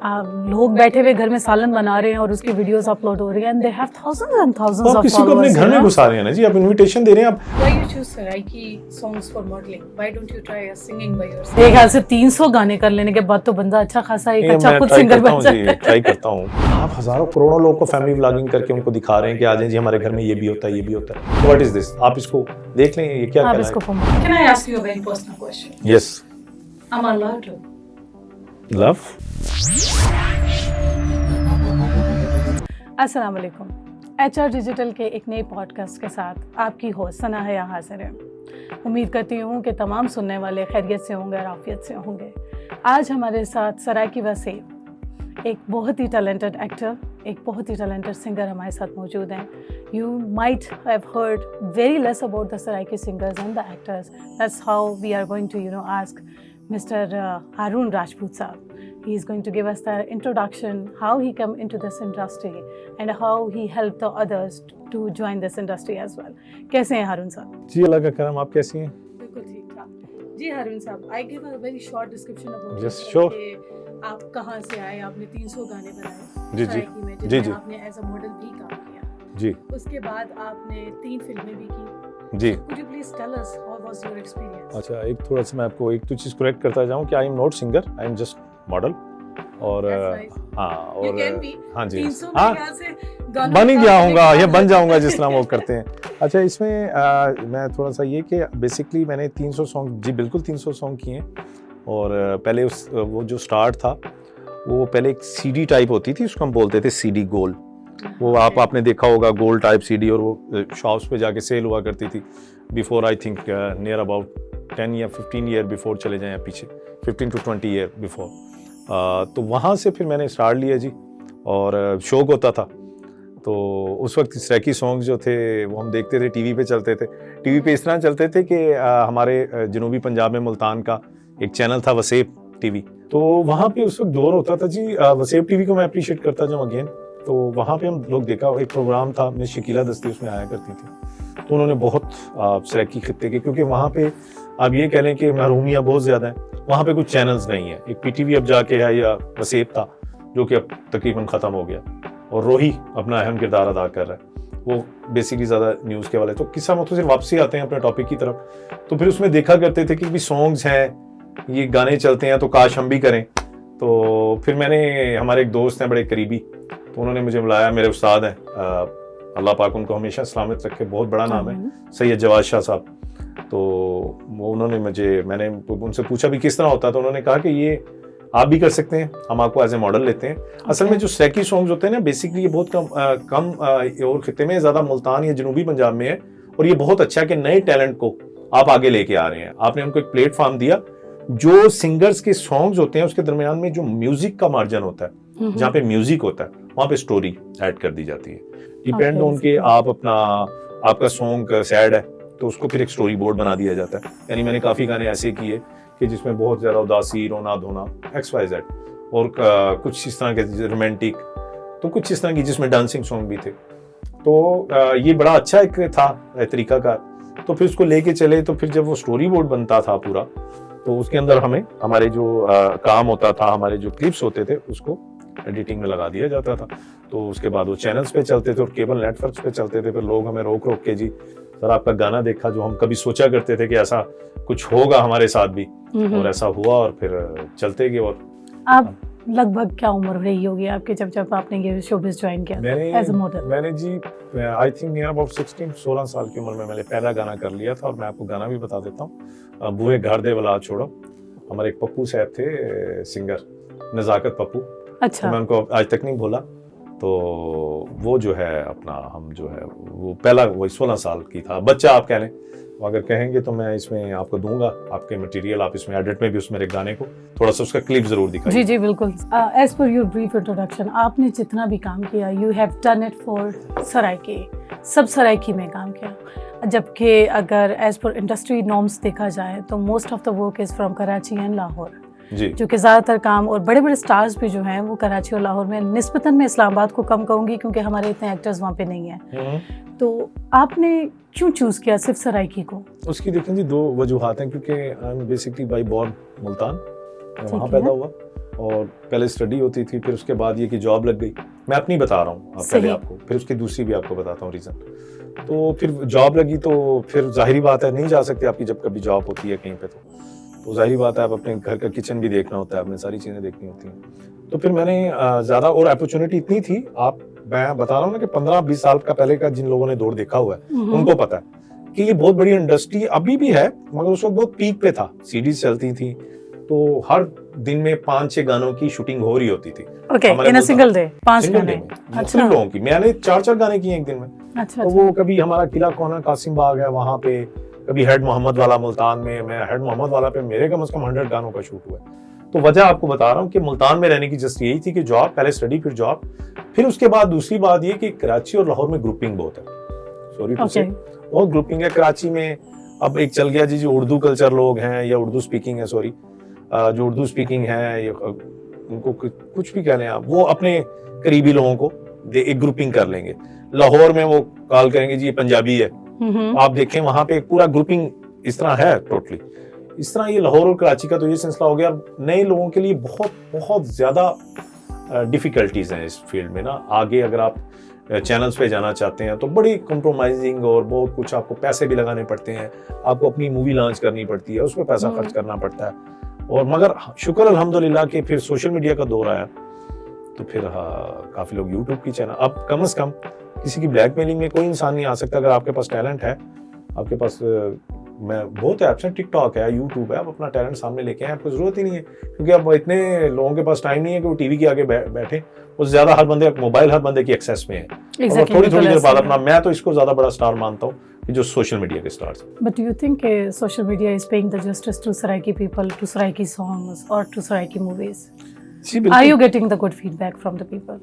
लोग बैठे हुए घर में सालन बना रहे हैं और उसकी वीडियोस अपलोड हो रही हैं, and they have thousands and thousands आप ऑफ किसी को अपने घर में घुसा रहे हैं ना जी, आप इनविटेशन दे रहे हैं आप। Why you choose Saraiki songs for modeling? Why don't you try singing by yourself? मेरे ख्याल से 300 गाने कर लेने के बाद तो बंदा अच्छा खासा एक अच्छा खुद सिंगर बन जाता है। ट्राई करता हूँ। आप हजारों करोड़ों लोगों को फैमिली व्लॉगिंग करके उनको दिखा रहे हैं कि आ जाए जी हमारे घर में ये भी होता है, ये भी होता है। What is this? आप इसको देख लें, ये क्या आप कहना इसको है? promote Can I ask you a very personal question? Yes, I'm allowed to. Love. अस्सलाम वालेकुम। HR डिजिटल के एक नए पॉडकास्ट के साथ आपकी होस्ट सना है यहाँ हाजिर है। उम्मीद करती हूँ कि तमाम सुनने वाले खैरियत से होंगे और आफियत से होंगे। आज हमारे साथ सराइकी वसीम, एक बहुत ही टैलेंटेड एक्टर, एक बहुत ही टैलेंटेड सिंगर हमारे साथ मौजूद हैं। You might have heard very less about the Saraiki singers and the actors. That's how we are going to, ask Mr. Harun Rajput Saab. He is going to give us the introduction, how he came into this industry and how he helped the others to join this industry as well. कैसे हैं हारून साहब? जी अल्लाह का करम, आप कैसी हैं? बिल्कुल ठीक ठाक। जी हारून साहब, I give a very short description about Yes, yourself sure. कि आप कहाँ से आए, आपने 300 गाने बनाए जी, जी। सराइकी में, जी, जिसमें जी। आपने एज अ मॉडल भी काम किया। जी उसके बाद आपने 3 फिल्में भी की। जी। Could you please tell us how was your experience? अच्छा, एक थोड़ा सा मैं आपको एक तो चीज़ करेक्ट करता जाऊँ कि I am not singer, I am just model. और That's nice. हाँ, You और can be. हाँ जी, 300 हाँ, मेरे ख्याल से गानों बन ही का गया आपने हूँगा या काम बन किया। जाऊँगा जिस तरह वो करते हैं। अच्छा, इसमें मैं थोड़ा सा ये कि बेसिकली मैंने 300 सॉन्ग, जी बिल्कुल 300 सॉन्ग किए हैं। और पहले वो जो स्टार्ट था वो पहले एक सीडी टाइप होती थी, उसको हम बोलते थे सीडी गोल। वो आपने देखा होगा गोल टाइप सीडी, और वो शॉप्स पे जाके सेल हुआ करती थी before I think near about 10 या 15 ईयर बिफोर चले जाएं पीछे, 15 to 20 ईयर बिफोर। तो वहाँ से फिर मैंने स्टार्ट लिया जी, और शौक होता था। तो उस वक्त सराइकी सॉन्ग जो थे वो हम देखते थे, टीवी पे चलते थे। टीवी पे इस तरह चलते थे कि हमारे जनूबी पंजाब में मुल्तान का एक चैनल था वसेप टीवी, तो वहाँ पे उस वक्त दौर होता था जी। वसेप टीवी को मैं अप्रिशिएट करता जाऊँ अगेन। तो वहाँ पे हम लोग देखा, एक प्रोग्राम था, मिस शकीला दस्ती उसमें आया करती थी। तो उन्होंने बहुत सराइकी खित्ते के, क्योंकि वहाँ पे आप ये कह लें कि महरूमियाँ बहुत ज़्यादा हैं, वहाँ पे कुछ चैनल्स नहीं है। एक पीटीवी अब जाके है या वसेप था जो कि अब तकरीबन ख़त्म हो गया, और रोही अपना अहम किरदार अदा कर रहा है। वो बेसिकली ज़्यादा न्यूज़ के वाले। तो किस्सा मतलब सिर्फ वापसी आते हैं अपने टॉपिक की तरफ। तो फिर उसमें देखा करते थे कि भी सॉन्ग्स हैं, ये गाने चलते हैं, तो काश हम भी करें। तो फिर मैंने, हमारे एक दोस्त हैं बड़े करीबी, तो उन्होंने मुझे बुलाया, मेरे उस्ताद हैं, अल्लाह पाक उनको हमेशा सलामत रखे, बहुत बड़ा नाम है, सैयद जवाद शाह साहब। तो वो उन्होंने मैंने उनसे पूछा भी किस तरह होता है, तो उन्होंने कहा कि ये आप भी कर सकते हैं, हम आपको एज ए मॉडल लेते हैं। असल में जो सराइकी सॉन्ग्स होते हैं ना, बेसिकली ये बहुत कम और खित्ते में, ज़्यादा मुल्तान या जनूबी पंजाब में है। और ये बहुत अच्छा है कि नए टैलेंट को आप आगे लेके आ रहे हैं। आपने उनको एक प्लेटफॉर्म दिया। जो सिंगर्स के सॉन्ग्स होते हैं उसके दरमियान में जो म्यूजिक का मार्जिन होता है, जहाँ पे म्यूजिक होता है, वहाँ पे स्टोरी ऐड कर दी जाती है। डिपेंड ऑन के आपका सॉन्ग सैड है तो उसको फिर एक स्टोरी बोर्ड बना दिया जाता है। यानी मैंने काफी गाने ऐसे किए कि जिसमें बहुत ज्यादा उदासी, रोना धोना, XYZ, और कुछ इस तरह के रोमांटिक, तो कुछ इस तरह की जिसमें डांसिंग सॉन्ग भी थे। तो ये बड़ा अच्छा एक था तरीका का। तो फिर उसको लेके चले। तो फिर जब वो स्टोरी बोर्ड बनता था पूरा, तो उसके अंदर हमारे जो काम होता था, हमारे जो क्लिप्स होते थे, उसको एडिटिंग में लगा दिया जाता था। तो उसके बाद वो चैनल्स पे चलते थे और केबल नेटवर्क्स पे चलते थे। फिर लोग हमें रोक रोक के, जी सर आपका गाना देखा, जो हम कभी सोचा करते थे कि ऐसा कुछ होगा हमारे साथ भी, और ऐसा हुआ, और फिर चलते गए। और आप लगभग क्या उम्र रही होगी आपके जब आपने ये शोबिज़ ज्वाइन किया एज अ मॉडल? मैंने जी आई थिंक नियर अबाउट 16 साल की उम्र में मैंने पहला गाना कर लिया था। और मैं आपको गाना भी बता देता हूँ, बुए घर दे वाला छोड़ो। हमारे एक पप्पू साहब थे सिंगर, नज़ाकत पप्पू। अच्छा। तो मैं उनको आज तक नहीं भूला। तो वो जो है अपना, हम जो है वो पहला, वही 16 साल की था, बच्चा आप कह लें। अगर कहेंगे तो मैं इसमें आपको दूंगा आपके मटेरियल, आप इसमें एडिट में भी उस मेरे गाने को थोड़ा सा उसका क्लिप जरूर दिखाइए। जी जी बिल्कुल। As per your brief introduction, आपने जितना भी काम किया, you have done it for Saraiki, सब सराइकी में काम किया। जबकि अगर एज पर इंडस्ट्री नॉर्म्स देखा जाए तो most of the work is from Karachi and Lahore, जो कि ज़्यादातर काम, और बड़े बड़े स्टार्स भी जो हैं वो कराची और लाहौर में, निस्बतन मैं इस्लामाबाद को कम कहूँगी क्योंकि हमारे इतने एक्टर्स वहाँ पे नहीं हैं। तो आपने क्यों चूज़ किया सिर्फ सराइकी को? उसकी देखें जी 2 वजूहात हैं, क्योंकि I am basically bye born Multan, वहाँ पैदा हुआ। और पहले स्टडी होती थी, फिर उसके बाद ये कि जॉब लग गई। मैं अपनी बता रहा हूँ पहले आपको, फिर उसकी दूसरी भी आपको बताता हूँ रीज़न। तो फिर जॉब लगी तो फिर जाहिर बात है नहीं जा सकते आपकी जब कभी जॉब होती है कहीं पे, तो जाहिर बात है आप अपने घर का किचन भी देखना होता है, आपने सारी चीज़ें देखनी होती हैं। तो फिर मैंने ज़्यादा, और अपॉर्चुनिटी इतनी थी, मैं बता रहा हूँ ना कि 15-20 साल का पहले का जिन लोगों ने दौर देखा हुआ है उनको पता है कि ये बहुत बड़ी इंडस्ट्री अभी भी है, मगर उस वक्त बहुत पीक पे था, सीडीज चलती थी, तो हर दिन में 5-6 गानों की शूटिंग हो रही होती थी। Okay, in a single day 5 गाने। अच्छा, लोगों की मैंने 4-4 गाने किए एक दिन में। अच्छा, तो वो कभी हमारा किला कोना कासिम बाग है वहां पे, कभी हेड मोहम्मद वाला मुल्तान में, मैं हेड मोहम्मद वाला पे मेरे कम से कम 100 गानों का शूट हुआ है। तो वजह आपको बता रहा हूँ कि मुल्तान में रहने की जस्ट यही थी कि जॉब, पहले स्टडी फिर जॉब, फिर उसके बाद दूसरी बात ये कि कराची और लाहौर में ग्रुपिंग बहुत है, सॉरी टू से, बहुत ग्रुपिंग है कराची में। अब एक चल गया जी जो उर्दू कल्चर लोग हैं या उर्दू स्पीकिंग है, सॉरी जो उर्दू स्पीकिंग है, उनको कुछ भी कह लें आप, वो अपने करीबी लोगों को एक ग्रुपिंग कर लेंगे। लाहौर में वो कॉल करेंगे जी ये पंजाबी है, आप देखें वहां पे एक पूरा ग्रुपिंग इस तरह है टोटली। इस तरह ये लाहौर और कराची का तो ये सिलसिला हो गया। नए लोगों के लिए बहुत बहुत ज्यादा डिफिकल्टीज हैं इस फील्ड में ना। आगे अगर आप चैनल्स पे जाना चाहते हैं तो बड़ी कंप्रोमाइजिंग और बहुत कुछ, आपको पैसे भी लगाने पड़ते हैं, आपको अपनी मूवी लॉन्च करनी पड़ती है, उसमें पैसा खर्च करना पड़ता है। और मगर शुक्र अल्हम्दुलिल्लाह कि फिर सोशल मीडिया का दौर आया तो फिर काफी लोग यूट्यूब की चैनल, अब कम से कम किसी की ब्लैकमेलिंग में कोई इंसान नहीं आ सकता। अगर आपके पास टैलेंट है, आपके पास मैं बहुत ऐप्स हैं, टिकटॉक है, यूट्यूब है, आप अपना टैलेंट सामने लेके आए, आपको जरूरत ही नहीं है, क्योंकि अब इतने लोगों के पास टाइम नहीं है कि वो टीवी के आगे बैठे। वो ज्यादा हर बंदे मोबाइल हर बंदे की एक्सेस में है, और थोड़ी थोड़ी देर बाद अपना, मैं तो इसको ज्यादा बड़ा स्टार मानता हूँ कि जो सोशल मीडिया के stars. But you think social media is paying the justice to Saraiki people, to Saraiki songs और to Saraiki movies? Are you getting the good feedback from the people?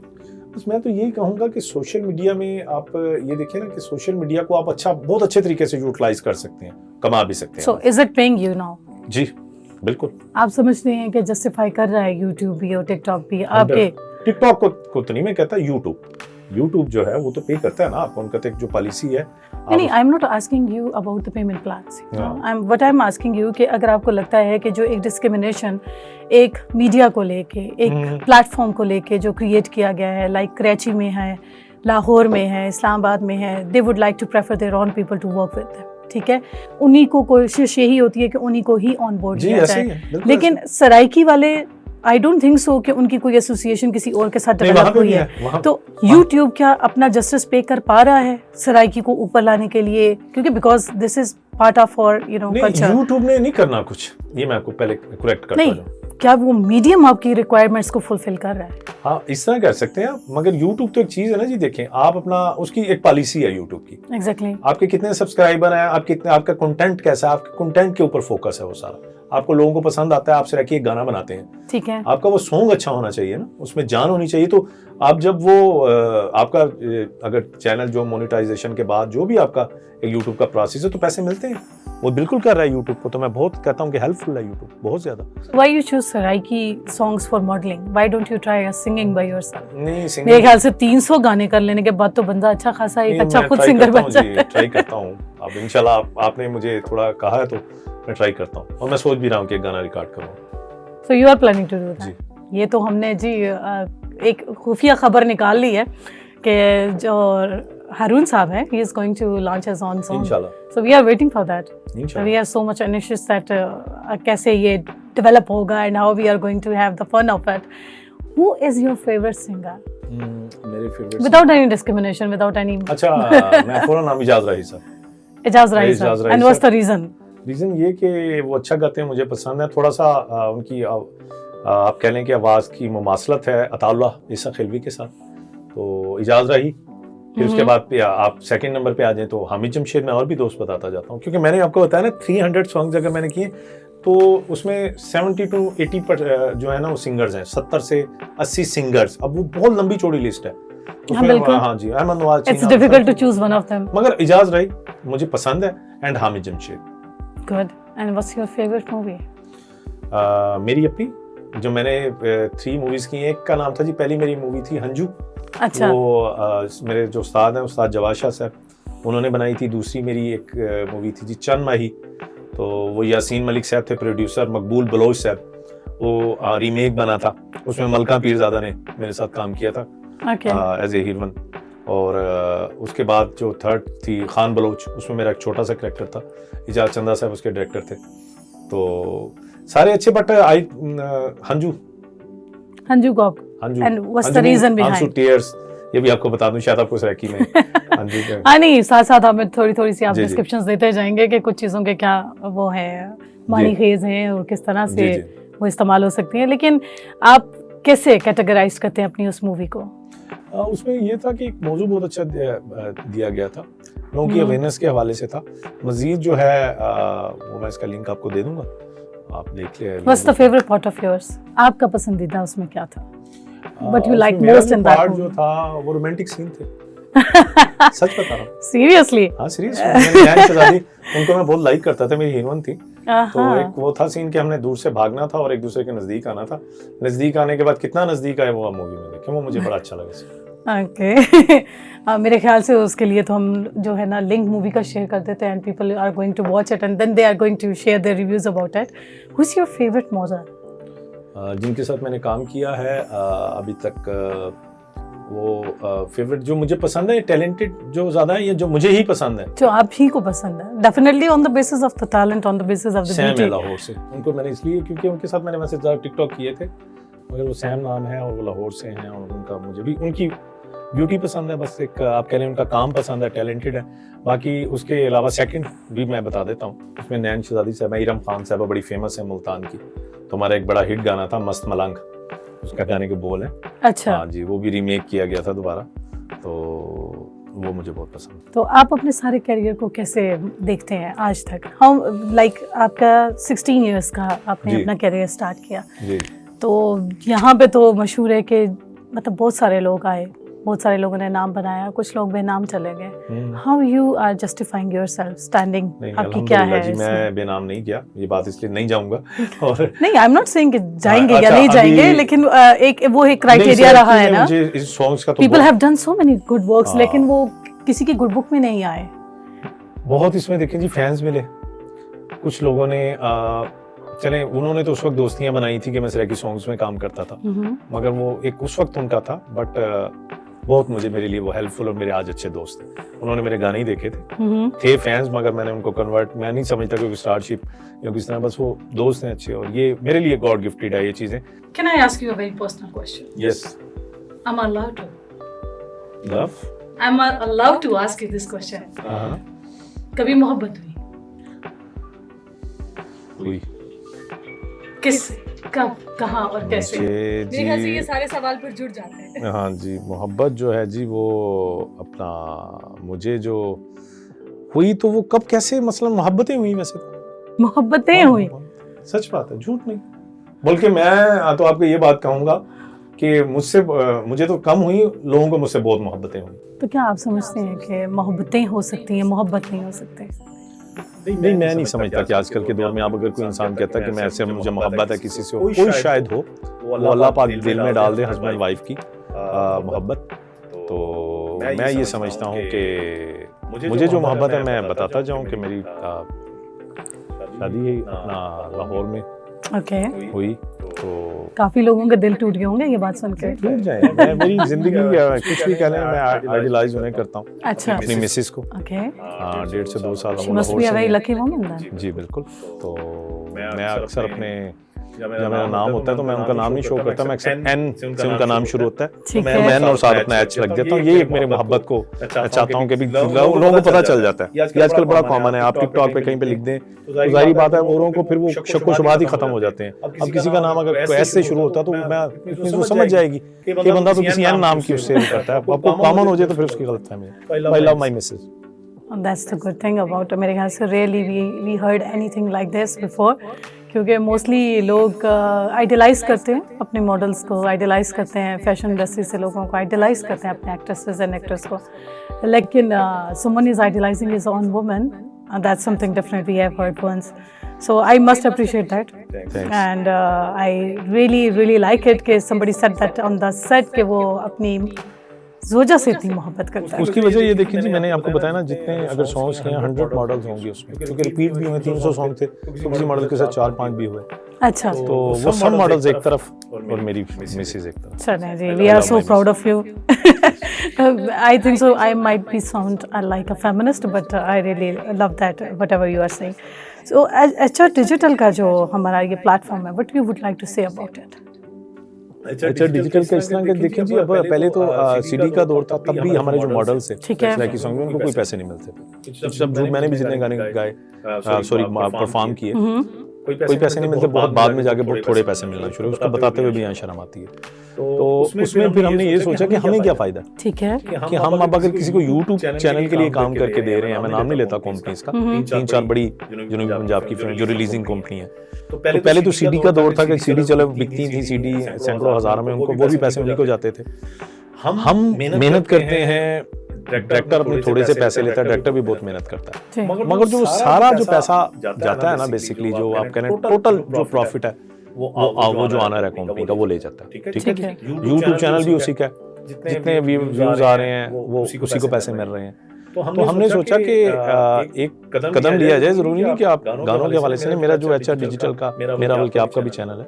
बस मैं तो यही कहूंगा कि सोशल मीडिया में आप ये देखिए ना कि सोशल मीडिया को आप बहुत अच्छे तरीके से यूटिलाइज कर सकते हैं, कमा भी सकते हैं। So is it paying you now? जी बिल्कुल। आप समझते हैं कि जस्टिफाई कर रहा है यूट्यूब भी और टिकटॉक भी आपके? टिकटॉक को तो नहीं मैं कहता, यूट्यूब जो है वो तो पे करता है ना आपको, उनका एक जो पॉलिसी है। नहीं, I am not asking you about the payment plans, I am asking you कि अगर आपको लगता है कि जो एक डिस्क्रिमिनेशन एक मीडिया को लेके, एक प्लेटफॉर्म को लेके जो क्रिएट किया गया है, लाइक कराची में है, लाहौर में है, इस्लामाबाद में है, they would like to prefer their own people to work with them, ठीक है, उन्हीं को कोशिश यही होती है कि उन्हीं को ही ऑन बोर्ड लिया जाए। लेकिन सराइकी वाले, आई डोंट थिंक सो कि उनकी कोई एसोसिएशन किसी और के साथ डेवलप हुई है। तो YouTube क्या अपना जस्टिस पे कर पा रहा है सराइकी को ऊपर लाने के लिए? क्योंकि because this is part of और कल्चर। YouTube ने नहीं करना कुछ, ये मैं आपको पहले करेक्ट करता हूं। क्या वो मीडियम आपकी रिक्वायरमेंट्स को फुलफिल कर रहा है? हाँ, इस तरह कर सकते हैं आप, मगर YouTube तो एक चीज है ना जी, देखें आप अपना, उसकी एक पॉलिसी है YouTube की। एग्जैक्टली। आपके कितने सब्सक्राइबर हैं, आप कितने, आपका कंटेंट कैसा है, आपके कंटेंट के ऊपर फोकस है वो सारा। आपको लोगों को पसंद आता है, आपसे रखिए एक गाना बनाते हैं, ठीक है, आपका वो सॉन्ग अच्छा होना चाहिए ना, उसमें जान होनी चाहिए। तो आप जब वो आपका अगर चैनल जो मोनेटाइजेशन के बाद जो भी आपका एक YouTube का प्रोसेस है तो पैसे मिलते हैं, वो बिल्कुल कर रहा है YouTube को। तो मैं बहुत कहता हूँ कि हेल्पफुल है YouTube बहुत ज्यादा। Why you choose Saraiki songs for modeling? Why don't you try singing by yourself? नहीं, सिंगिंग मेरे ख्याल से 300 गाने कर लेने के बाद तो बंदा अच्छा खासा एक अच्छा खुद सिंगर बन जाता है। ट्राई करता हूँ, अब इंशाल्लाह आपने मुझे थोड़ा कहा है तो मैं ट्राई करता हूँ, और मैं सोच भी रहा हूँ कि एक गाना रिकॉर्ड करूँ। So you are planning to do that? ये तो हमने जी एक खुफिया खबर निकाल ली है कि जो हारून साहब है, he is going to launch his own song. इंशाल्लाह। So we are waiting for that. इंशाल्लाह। We are so much anxious that कैसे ये develop होगा and how we are going to have the fun of it. Who is your favorite singer? मेरे favourite Without any discrimination, without any. अच्छा, मैं पूरा नाम इजाज राही साहब। इजाज राही साहब। And what's the reason? Reason ये कि वो अच्छा गाते हैं, मुझे पसंद है। थोड़ा सा उनकी आप कह लें कि आवाज़ की मुमासलत है अताउल्लाह ईसा खिलवी के साथ, तो इजाज राही। फिर उसके बाद आप सेकंड नंबर पे आ जाएं तो हामिद जमशेद। मैं और भी दोस्त बताता जाता हूँ, क्योंकि मैंने आपको बताया ना 300 सॉन्ग्स अगर मैंने किए तो उसमें 70 to 80 जो है ना वो सिंगर्स हैं, 70 से 80 सिंगर्स। अब वो बहुत लंबी चौड़ी लिस्ट है उसमें। हाँ जी, Ahmad Nawaz, It's difficult to choose one of them. मगर इजाज राही मुझे पसंद है, and Hamid Jamshed. Good. And what's your favorite movie? मेरी अपनी जो मैंने 3 मूवीज की हैं, एक का नाम था जी, पहली मेरी मूवी थी हंजू। अच्छा। वो मेरे जो उस्ताद हैं, उस्ताद जवाद शाह साहब, उन्होंने बनाई थी। दूसरी मेरी एक मूवी थी जी चंद माही, तो वो यासीन मलिक साहब थे प्रोड्यूसर, मकबूल बलोच साहब, वो रीमेक बना था, उसमें मलका पीरजादा ने मेरे साथ काम किया था एज ए हीरोइन। और उसके बाद जो थर्ड थी खान बलोच, उसमें मेरा एक छोटा सा कैरेक्टर था, इजाज चंदा साहब उसके डायरेक्टर थे। तो सारे अच्छे, बट आई हंजू गॉग and what's the reason behind tears, ये भी आपको बता दूं, शायद आपको सराकी में हाँ नहीं, साथ साथ हमें थोड़ी सी आप डिस्क्रिप्शंस देते जाएंगे कि कुछ चीज़ों के क्या वो है मानी खेज हैं और किस तरह से वो इस्तेमाल हो सकती हैं। लेकिन आप कैसे कैटेगराइज करते हैं अपनी उस मूवी को? उसमें ये था कि एक मौजू बहुत अच्छा दिया गया था, लोगों की अवेयरनेस के हवाले से था। मजीद जो है वो मैं इसका लिंक आपको दे दूंगा, आप देख ले। What's the favorite part of yours? आपका पसंदीदा उसमें क्या था? What you like most in that part movie? जो था वो रोमांटिक सीन थे। सच बता रहा हूँ। Seriously? हाँ सीरियसली, उनको मैं बहुत लाइक करता था, मेरी हीरोइन थी। तो एक वो था सीन कि हमने दूर से भागना था और एक दूसरे के नजदीक आना था। नजदीक आने के बाद कितना नजदीक आए वो आप मूवी में देखें, वो मुझे बड़ा अच्छा लगा। ओके मेरे ख्याल से उसके लिए तो हम जो है ना लिंक मूवी का शेयर कर देते हैं, and people are going to watch it and then they are going to share their reviews about it. Who is your favourite model? जिनके साथ मैंने काम किया है अभी तक, वो फेवरेट जो मुझे पसंद है, टैलेंटेड जो ज्यादा है, ये जो मुझे ही पसंद है, जो आप ही को पसंद है, definitely on the basis of the talent, on the basis of the beauty. Lahore से उनको मैंने इसलिए क्योंकि उनके साथ मैंने वैसे ज़्यादा टिकटॉक किए थे, मगर वो सैम नाम है और वो लाहौर से हैं, और उनका मुझे भी उनकी ब्यूटी पसंद है, बस एक आप कह रहे हैं उनका काम पसंद है, टैलेंटेड है। बाकी उसके अलावा सेकंड भी मैं बता देता हूँ, उसमें नैन शहजादी साहब, इरम खान साहब बड़ी फेमस है मुल्तान की, तो हमारा एक बड़ा हिट गाना था मस्त मलंग, उसका गाने के बोल है। अच्छा। हाँ जी, वो भी रीमेक किया गया था दोबारा, तो वो मुझे बहुत पसंद है। तो आप अपने सारे करियर को कैसे देखते हैं आज तक? हाउ लाइक आपका 16 इयर्स का आपने अपना करियर स्टार्ट किया जी। तो यहाँ पे तो मशहूर है कि मतलब बहुत सारे लोग आए, बहुत सारे लोगों ने नाम बनाया, कुछ लोग बेनाम चले गए। How you are justifying yourself standing? आपकी क्या है? जी मैं बेनाम नहीं किया, ये बात इसलिए नहीं जाऊंगा। और नहीं, आई एम नॉट सेइंग कि जाएंगे या नहीं जाएंगे, लेकिन एक वो एक क्राइटेरिया रहा है ना, इस सॉन्ग्स का तो people have done so many good works, लेकिन वो किसी की गुड बुक में नहीं आए। बहुत इसमें देखें जी फैंस मिले, कुछ लोगों ने चले, उन्होंने तो उस वक्त दोस्तियां बनाई थी कि मैं सराकी सॉन्ग्स में काम करता था, मगर वो एक उस वक्त उनका था, बट बहुत मेरे लिए वो हेल्पफुल और मेरे आज अच्छे दोस्त थे। उन्होंने मेरे गाने ही देखे थे फैंस, मगर मैंने उनको कन्वर्ट, मैं नहीं समझता कि स्टारशिप या किस तरह, बस वो दोस्त हैं अच्छे, और ये मेरे लिए गॉड गिफ्टेड है ये चीजें। Can I ask you a very personal question? Yes. I'm allowed to. Love? I'm allowed to ask you this question. कभी मोहब्बत हुई? किससे, कब, कहाँ और कैसे? मेरे ख्याल से ये सारे सवाल फिर जुड़ जाते हैं। हाँ जी, मोहब्बत जो है जी वो अपना मुझे जो हुई तो वो कब कैसे, मसलन मोहब्बतें हुई, वैसे मोहब्बतें हुई, सच बात है, झूठ नहीं। बल्कि मैं तो आपको ये बात कहूँगा कि मुझे तो कम हुई, लोगों को मुझसे बहुत मोहब्बतें हुई। तो क्या आप समझते हैं कि मोहब्बतें हो सकती हैं, मोहब्बत नहीं हो सकती? नहीं, मैं नहीं समझता कि आजकल के दौर में आप अगर कोई इंसान कहता है कि मैं ऐसे मुझे मोहब्बत है किसी से, कोई शायद हो, वो अल्लाह पाक दिल में डाल दे हस्बैंड वाइफ की मोहब्बत। तो मैं ये समझता हूँ कि मुझे जो मोहब्बत है मैं बताता जाऊँ कि मेरी शादी अपना लाहौर में हुई, तो काफी लोगों के दिल टूट गए होंगे ये बात सुन के। टूट जाए, मैं मेरी जिंदगी कुछ भी कह लें, मैं आइडियलाइज उन्हें करता हूँ। अच्छा। अपनी मिसेस को। ओके। 1.5 से 2 साल She must be a very lucky woman then. जी बिल्कुल। तो मैं अक्सर अपने जब मेरा नाम होता है तो मैं उनका नाम नहीं शो करता, मैं अक्सर एन से उनका नाम शुरू होता है, तो मैं एन और साथ अपना एच लग देता हूँ। ये एक मेरे मोहब्बत को मैं चाहता हूँ कि लोगों को पता चल जाता है। ये आजकल बड़ा कॉमन है, आप टिकटॉक पे कहीं पे लिख दें तो जाहिर बात है औरों को फिर वो शक व शुबहात ही खत्म हो जाते हैं। अब किसी का नाम अगर एस से शुरू होता है तो मैं इसमें समझ जाएगी कि बंदा तो किसी एन नाम की उससे करता है, आपको कॉमन हो जाए तो फिर उसकी गलतफहमी है। I love my Mrs. That's the good thing about मेरे ख्याल से really we heard anything like this before, क्योंकि मोस्टली लोग आइडियलाइज करते हैं अपने मॉडल्स को, आइडियलाइज करते हैं फैशन इंडस्ट्री से लोगों को, आइडियलाइज करते हैं अपने एक्ट्रेसेस एंड एक्टर्स को, लेकिन someone is idolizing his own woman, that's something different we have heard once. So I must appreciate that. Thanks. And I really like it कि somebody said that on the set कि वो अपनी वजह से इतनी मोहब्बत करता है? उसकी वजह ये देखिए जी, मैंने आपको बताया ना, जितने अगर सॉन्ग्स के 100 मॉडल्स होंगे उसमें, क्योंकि रिपीट भी हुए 300 सॉन्ग थे, तो किसी मॉडल के साथ 4-5 भी हुए। अच्छा, तो वो सब मॉडल्स एक तरफ और मेरी मिसेज एक तरफ। चलें जी, we are so proud of you. I think so. I might be sound like a feminist, but I really love that whatever you are saying. So, HR Digital का जो हमारा ये प्लेटफॉर्म है, what you would like to say about it? अच्छा, digital का इस तरह के देखिए जी, अब पहले तो सीडी का दौर था, तब भी हमारे जो मॉडल्स थे, ठीक है, की सॉन्ग में उनको कोई पैसे नहीं मिलते थे। सब मैंने भी जितने गाने गाए, सॉरी परफॉर्म किए, कोई पैसे नहीं मिलते। बहुत बाद में जाके बहुत थोड़े पैसे मिलना शुरू, उसको बताते हुए भी यहाँ शर्म आती है। तो उसमें फिर हमने ये सोचा कि हमें क्या फायदा, ठीक है, कि हम अब अगर किसी को यूट्यूब चैनल के लिए काम करके दे रहे हैं, मैं नाम नहीं लेता कंपनीज का, 3-4 बड़ी जनूबी पंजाब की फिल्म जो रिलीजिंग कंपनी है, तो पहले तो सीडी का दौर था कि सीडी चलो बिकती थी, सीडी सैकड़ों हजारों में, उनको वो भी पैसे उन्हीं को जाते थे। हम मेहनत करते हैं, डायरेक्टर अपने थोड़े से पैसे लेता है, डायरेक्टर भी बहुत मेहनत करता है, मगर जो सारा जो पैसा जाता है ना, बेसिकली जो आप कह रहे हैं टोटल जो प्रॉफिट है वो जो ऑनर है कंपनी का वो ले जाता है। ठीक है, यूट्यूब चैनल भी उसी का है, जितने व्यूज आ रहे हैं वो उसी को पैसे मिल रहे हैं। तो हमने सोचा कि एक कदम लिया जाए, जरूरी नहीं कि आप गानों के हवाले से नहीं, मेरा जो HR डिजिटल का, मेरा बल्कि आपका भी चैनल है,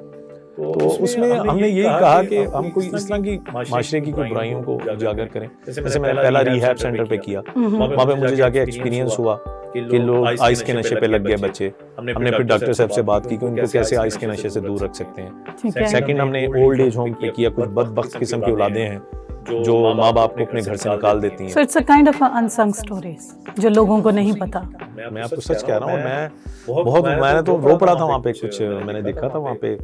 तो उसमें हमने यही कहा कि हम कोई इस तरह की माशरे की कोई बुराइयों को उजागर करें। जैसे मैंने पहला रिहैब सेंटर पे किया, वहाँ पे मुझे जाके एक्सपीरियंस हुआ कि लोग आइस के नशे पे लग गए बच्चे। हमने फिर डॉक्टर साहब से बात की कि उनको कैसे आइस के नशे से दूर रख सकते हैं। सेकंड, हमने ओल्ड एज होम पे किया, कुछ बदबख्त किस्म की औलादें हैं जो माँ बाप को अपने घर से निकाल देती हैं। So it's a kind of unsung stories जो लोगों को नहीं पता। मैं आपको सच कह रहा हूँ, मैंने तो रो पड़ा था वहाँ पे। कुछ मैंने देखा था वहाँ पे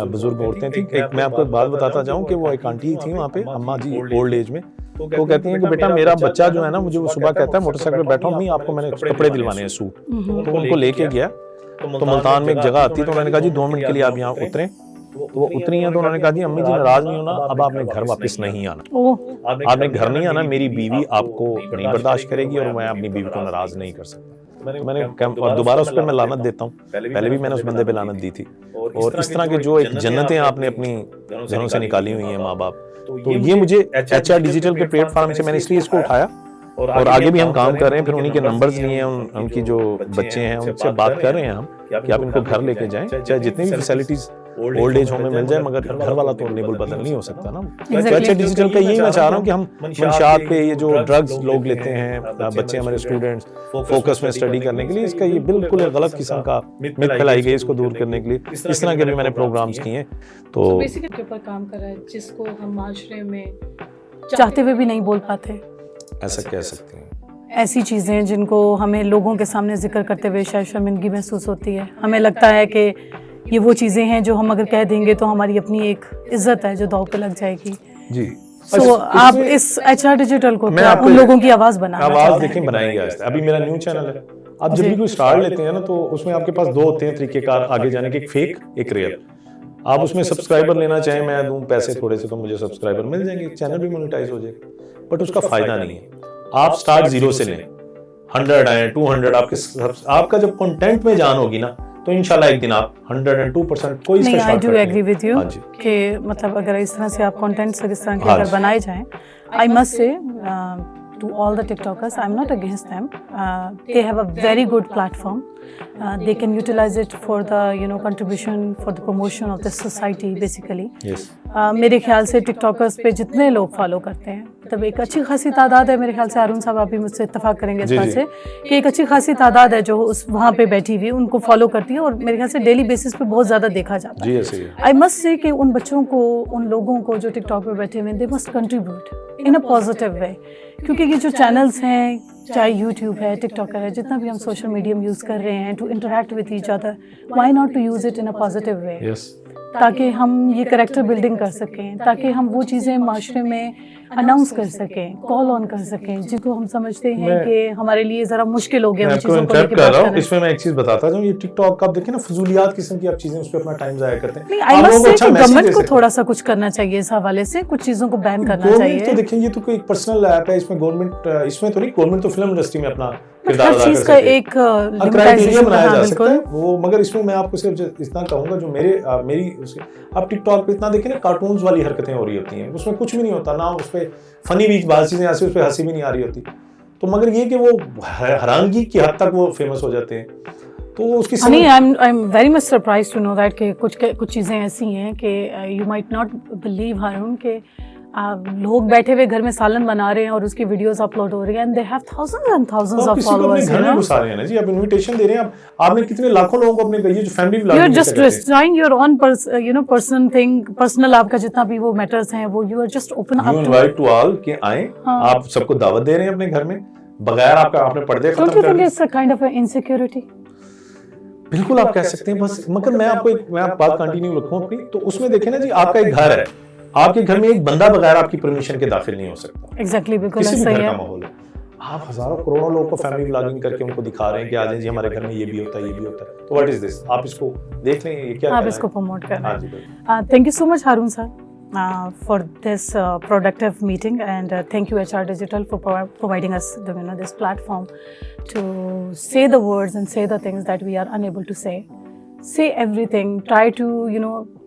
बुजुर्ग औरतें थी। एक मैं आपको बात बताता जाऊँ कि वो एक आंटी थी वहाँ पे, अम्मा जी ओल्ड एज में, तो कहती हैं कि बेटा मेरा बच्चा जो है ना, मुझे वो सुबह कहता है मोटरसाइकिल पे बैठा हूँ, नहीं आपको मैंने कपड़े दिलवाने हैं, सूट। तो उनको लेके गया, तो मुल्तान में एक जगह आती है, तो उन्होंने कहा जी 2 मिनट के लिए आप यहाँ उतरें। तो वो उतरी हैं, तो उन्होंने कहा जी अम्मी जी नाराज नहीं होना, अब आपने घर वापस नहीं आना, आपने घर नहीं आना, मेरी बीवी आपको नहीं बर्दाश्त करेगी और मैं अपनी बीवी को नाराज नहीं कर सकता। मैंने और दोबारा उस पर मैं लानत देता हूँ, पहले भी मैंने उस बंदे पे लानत दी थी। और इस तरह के जो एक जन्नतें आपने अपनी घरों से निकाली हुई हैं माँ बाप, तो ये मुझे HR डिजिटल के प्लेटफॉर्म से मैंने इसलिए इसको उठाया, और आगे भी हम काम कर रहे हैं। फिर उन्हीं के नंबर्स लिए हैं, उनकी जो बच्चे हैं उनसे बात कर रहे हैं हम कि आप इनको घर लेके जाएं, चाहे जितनी भी फैसिलिटीज ओल्ड एज होम में मिल जाए, मगर घर वाला तो लेबल बदल नहीं हो सकता ना। अच्छा, डिजिटल का यही मैं चाह रहा हूँ कि हम मंशात पे ये जो ड्रग्स लोग लेते हैं, बच्चे हमारे स्टूडेंट्स फोकस में स्टडी करने के लिए, इसका ये बिल्कुल गलत किस्म का मिथ फैलाई गई, इसको दूर करने के लिए इस तरह के भी मैंने प्रोग्राम्स किए हैं। तो बेसिकली के ऊपर काम कर रहा है जिसको हम माशरे में चाहते हुए भी नहीं बोल पाते, ऐसा कह सकते हैं। ऐसी चीज़ें जिनको हमें लोगों के सामने जिक्र करते हुए शायद शर्मिंदगी महसूस होती है। हमें लगता है कि ये वो चीज़ें हैं जो हम अगर कह देंगे तो हमारी अपनी एक इज्जत है जो दांव पे लग जाएगी जी। तो आप इस HR डिजिटल को उन लोगों की आवाज़ देखें बनाएंगे। अभी मेरा न्यू चैनल है, आप जब भी कोई स्टार्ट लेते हैं ना, तो उसमें आपके पास 2 होते हैं तरीकेकार आगे जाने के, एक फेक एक रियल। आप उसमें सब्सक्राइबर लेना चाहें, मैं दूं पैसे थोड़े से तो मुझे सब्सक्राइबर मिल जाएंगे, चैनल भी मोनेटाइज हो जाएगा, बट उसका फायदा नहीं है। आप स्टार्ट 0 से लें, 100 आए 200, आपका जब कंटेंट में जान होगी ना, तो इंशाल्लाह एक दिन आप 102% कोई नहीं। I do agree with you कि मतलब अगर इस तरह से आप कंटेंट से इस तरह के अगर बनाए जाएं, I must say to all the TikTokers, I'm not against them. They have a very good platform. They can utilize it for the contribution for the promotion of the society basically. Yes. मेरे ख्याल से TikTokers पे जितने लोग follow करते हैं, तब एक अच्छी खासी तादाद है। मेरे ख्याल से अरुण साहब आप भी मुझसे इत्तेफाक करेंगे इस बात से कि एक अच्छी खासी तादाद है जो उस वहाँ पे बैठी हुई उनको फॉलो करती है, और मेरे ख्याल से डेली बेसिस पे बहुत ज़्यादा देखा जाता है। आई मस्ट से कि उन बच्चों को, उन लोगों को जो टिकटॉक पे बैठे हुए, they must contribute in a positive वे, क्योंकि ये जो चैनल्स हैं, चाहे यूट्यूब है, टिकटॉकर है, जितना भी हम सोशल मीडियम यूज़ कर रहे हैं to interact with each other, why not to use it in a positive way, ताकि हम ये कैरेक्टर बिल्डिंग कर सकें, ताकि हम वो चीज़ें माशरे में अनाउंस कर सकें, कॉल ऑन कर सकें, जिनको हम समझते हैं कि हमारे लिए ज़रा मुश्किल हो गया उन चीज़ों को लेकर बात करना। इसमें मैं एक चीज़ बताता हूँ, ये टिकटॉक का आप देखें ना, फजूलियात किस्म की आप चीज़ें उस पर अपना टाइम ज़ाया करते हैं। नहीं, आई मस्ट से कि गवर्नमेंट को थोड़ा सा कुछ करना चाहिए इस हवाले से, कुछ चीज़ों को बैन करना चाहिए। तो देखें, ये तो कोई पर्सनल ऐप है, इसमें गवर्नमेंट, इसमें तो नहीं, गवर्नमेंट तो फिल्म इंडस्ट्री में अपना किरदार अदा कर चीज का सके। एक क्राइटेरिया बनाया जा सकता है बिल्कुल। वो, मगर इसमें मैं आपको सिर्फ इतना कहूंगा जो मेरी आप टिकटॉक पे इतना देखें ना, कार्टून्स वाली हरकतें हो रही होती हैं, उसमें कुछ भी नहीं होता ना, उस पर फनी भी बात चीजें ऐसी, उस पर हंसी भी नहीं आ रही होती, तो मगर ये कि वो हैरानगी की हद तक वो फेमस हो जाते हैं, तो उसकी नहीं, I am very much surprise to know that कि कुछ चीज़ें ऐसी हैं कि you might not believe Haroon के लोग बैठे हुए घर में सालन बना रहे हैं और उसकी वीडियोस अपलोड हो रही हैं, and they have thousands and thousands of followers. घर में घुसा रहे हैं ना जी, आप इनविटेशन दे रहे हैं, आपने कितने लाखों लोगों को अपने ये जो family vlogging, you are just destroying your own person thing, personal आपका जितना भी वो मैटर्स हैं वो you are just open up you invite to all कि आए, आप सबको दावत दे रहे हैं अपने घर में बगैर आपने पर्दे खत्म कर दिए। It's a kind of insecurity. बिल्कुल आप कह सकते हैं, बस मगर मैं बात कंटिन्यू रखूं अपनी, तो उसमें देखें ना जी, आपका एक घर है, आपके घर में एक बंदा बगैर आपकी परमिशन के दाखिल नहीं हो सकता। एग्जैक्टली, बिल्कुल किसी भी ऐसा घर ही का है। माहौल है, आप हजारों करोड़ों लोगों को फैमिली व्लॉगिंग करके उनको दिखा रहे हैं कि आज जी हमारे घर में ये भी होता है, ये भी होता है, तो व्हाट इज दिस? आप इसको देख लें, ये क्या आप है? इसको प्रमोट कर रहे हाँ जी हैं। बिल्कुल। Thank you so much, Harun sir, for this productive meeting, and thank you HR Digital for providing us this platform to say the words and say the things that we are unable to say. Say everything. Try to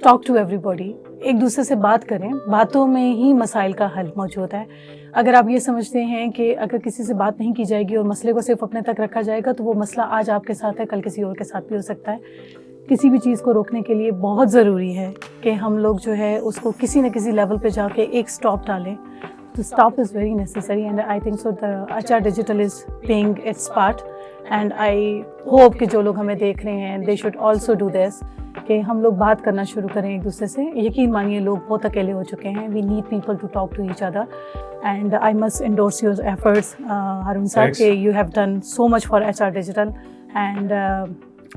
talk to everybody. एक दूसरे से बात करें, बातों में ही मसाइल का हल मौजूद है। अगर आप ये समझते हैं कि अगर किसी से बात नहीं की जाएगी और मसले को सिर्फ अपने तक रखा जाएगा तो वो मसला आज आपके साथ है, कल किसी और के साथ भी हो सकता है। किसी भी चीज़ को रोकने के लिए बहुत ज़रूरी है कि हम लोग जो है उसको किसी न किसी लेवल पे जाके एक स्टॉप डालें। तो stop is very necessary, and I think so the HR Digital is playing it's part, and I hope कि जो लोग हमें देख रहे हैं they should also do this, कि हम लोग बात करना शुरू करें एक दूसरे से। यकीन मानिए लोग बहुत अकेले हो चुके हैं। We need people to talk to each other, and I must endorse your efforts Haroon sahab कि you have done so much for HR Digital, and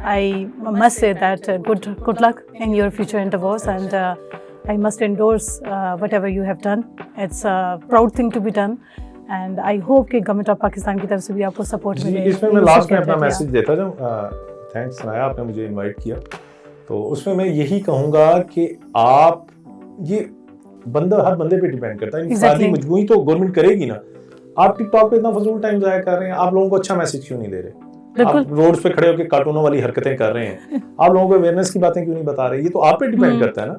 I must say that good luck in your future endeavors, and I must endorse whatever you have done. It's a proud thing to be done, and I hope कि government of Pakistan की तरफ से भी आपको support मिले। इसमें मैं last में अपना मैसेज देता जाऊँ, थैंक्स सनाया, आपने मुझे इनवाइट किया, तो उसमें मैं यही कहूँगा कि आप ये हर बंदे पे डिपेंड करता है, इंफरादी मजबूरी तो गवर्नमेंट करेगी ना। आप टिकटॉक पे इतना फजूल टाइम जाया कर रहे हैं, आप लोगों को अच्छा मैसेज क्यों नहीं दे रहे? आप रोड्स पे खड़े होकर कार्टूनों वाली हरकतें कर रहे हैं, आप लोगों को अवेयरनेस की बातें क्यों नहीं बता रहे? ये तो आप पे डिपेंड करता है ना।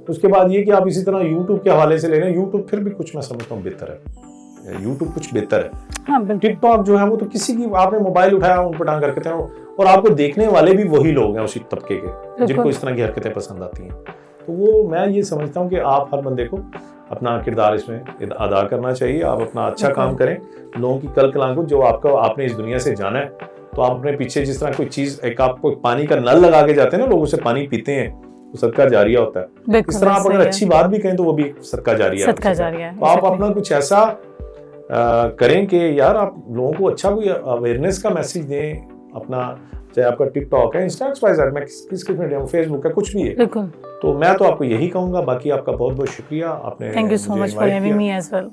उसके बाद ये कि आप इसी तरह यूट्यूब के हवाले से ले रहे हैं, यूट्यूब फिर भी कुछ मैं समझता हूँ बेहतर है, यूट्यूब कुछ बेहतर है। हाँ, टिकटॉक जो है वो तो किसी की, आपने मोबाइल उठाया उन पर टांग हरकतें, और आपको देखने वाले भी वही लोग हैं उसी तबके के जिनको इस तरह की हरकतें पसंद आती हैं। तो वो मैं ये समझता हूँ कि आप हर बंदे को अपना किरदार इसमें अदा करना चाहिए, आप अपना अच्छा काम करें, लोगों की कल कलां को जो आपने इस दुनिया से जाना है, तो आप अपने पीछे जिस तरह कोई चीज, एक आपको पानी का नल लगा के जाते हैं ना, लोग उससे पानी पीते हैं, वो सदका जारिया होता है। इस तरह आप अगर अच्छी बात भी कहें तो वो भी सदका जारिया है। तो आप अपना कुछ ऐसा करें कि यार आप लोगों को अच्छा कोई अवेयरनेस का मैसेज दें अपना, चाहे आपका टिकटॉक है, इंस्टा, मैं किस मीडिया, फेसबुक है, कुछ भी है। तो मैं तो आपको यही कहूंगा। बाकी आपका बहुत बहुत शुक्रिया, आपने thank you so much for having me as well.